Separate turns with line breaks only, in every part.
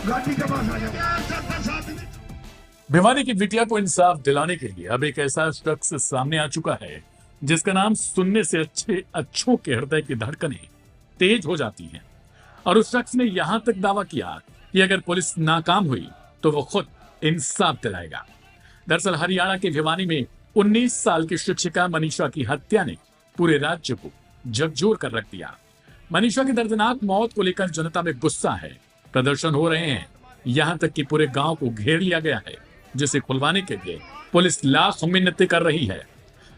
घाटी के पास आ जाओ।
भिवानी की बिटिया को इंसाफ दिलाने के लिए अब एक ऐसा शख्स सामने आ चुका है जिसका नाम सुनने से अच्छों के हृदय की धड़कनें तेज हो जाती हैं। और उस शख्स ने यहां तक दावा किया कि अगर पुलिस नाकाम हुई तो वो खुद इंसाफ दिलाएगा। दरअसल हरियाणा के भिवानी में 19 साल की शिक्षिका मनीषा की हत्या ने पूरे राज्य को झकझोर कर रख दिया। मनीषा की दर्दनाक मौत को लेकर जनता में गुस्सा है, प्रदर्शन हो रहे हैं, यहां तक कि पूरे गांव को घेर लिया गया है, जिसे खुलवाने के लिए पुलिस लाख मिन्नतें कर रही है।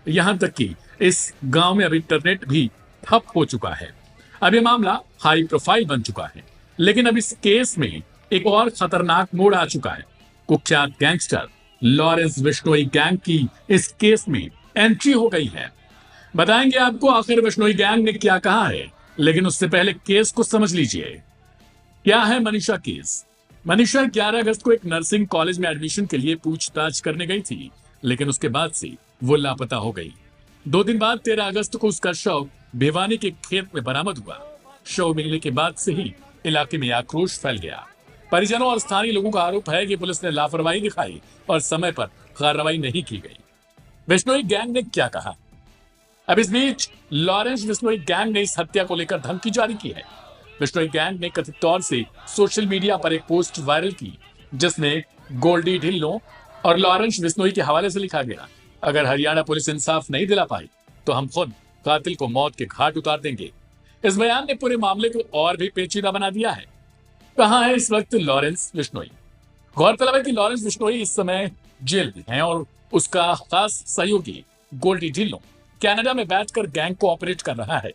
यहां तक कि इस गांव में अब इंटरनेट भी ठप हो चुका है। अब यह मामला हाई प्रोफाइल बन चुका है, लेकिन अब इस केस में एक और खतरनाक मोड़ आ चुका है। कुख्यात गैंगस्टर लॉरेंस बिश्नोई गैंग की इस केस में एंट्री हो गई है। बताएंगे आपको आखिर बिश्नोई गैंग ने क्या कहा है, लेकिन उससे पहले केस को समझ लीजिए। क्या है मनीषा केस? मनीषा 11 अगस्त को एक नर्सिंग कॉलेज में एडमिशन के लिए पूछताछ करने गई थी, लेकिन उसके बाद से वो लापता हो गई। 2 दिन बाद 13 अगस्त को उसका शव भिवानी के खेत में बरामद हुआ। शव मिलने के बाद से ही इलाके में आक्रोश फैल गया। परिजनों और स्थानीय लोगों का आरोप है कि पुलिस ने लापरवाही दिखाई और समय पर कार्रवाई नहीं की गई। बिश्नोई गैंग ने क्या कहा? अब इस बीच लॉरेंस बिश्नोई गैंग ने इस हत्या को लेकर धमकी जारी की है। बिश्नोई गैंग ने कथित तौर से सोशल मीडिया पर एक पोस्ट वायरल की, जिसमें गोल्डी ढिल्लों और लॉरेंस बिश्नोई के हवाले से लिखा गया, अगर हरियाणा पुलिस इंसाफ नहीं दिला पाई तो हम खुद कातिल को मौत के घाट उतार देंगे। इस बयान ने पूरे मामले को और भी पेचीदा बना दिया है। कहां है इस वक्त लॉरेंस बिश्नोई? गौरतलब है कि लॉरेंस बिश्नोई इस समय जेल में है और उसका खास सहयोगी गोल्डी ढिल्लों कनाडा में बैठकर गैंग को ऑपरेट कर रहा है।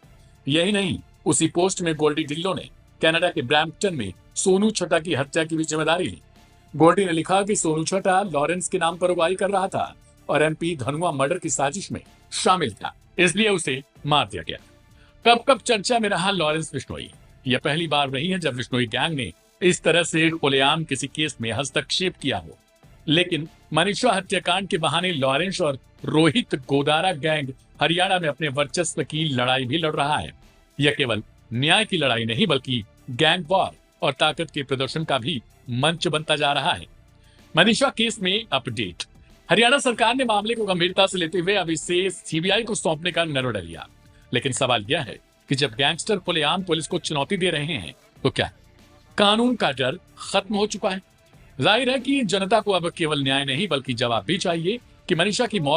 यही नहीं, उसी पोस्ट में गोल्डी ढिल्लों ने कनाडा के ब्रैम्पटन में सोनू छटा की हत्या की भी जिम्मेदारी ली। गोल्डी ने लिखा कि सोनू छटा लॉरेंस के नाम पर उगाही कर रहा था और एमपी धनुआ मर्डर की साजिश में शामिल था, इसलिए उसे मार दिया गया। कब कब चर्चा में रहा लॉरेंस बिश्नोई। यह पहली बार नहीं है जब बिश्नोई गैंग ने इस तरह से खुलेआम किसी केस में हस्तक्षेप किया हो। लेकिन मनीषा हत्याकांड के बहाने लॉरेंस और रोहित गोदारा गैंग हरियाणा में अपने वर्चस्व की लड़ाई भी लड़ रहा है। यह केवल न्याय की लड़ाई नहीं बल्कि गैंग वॉर और ताकत के प्रदर्शन का भी मंच बनता जा रहा है। मनीषा केस में अपडेट। हरियाणा सरकार ने मामले को गंभीरता से लेते हुए अब इसे सीबीआई को सौंपने का निर्णय लिया। लेकिन सवाल यह है कि जब गैंगस्टर खुलेआम पुलिस को चुनौती दे रहे हैं तो क्या कानून का डर खत्म हो चुका है? जाहिर है कि जनता को अब केवल न्याय नहीं बल्कि जवाब भी चाहिए कि मनीषा की मौत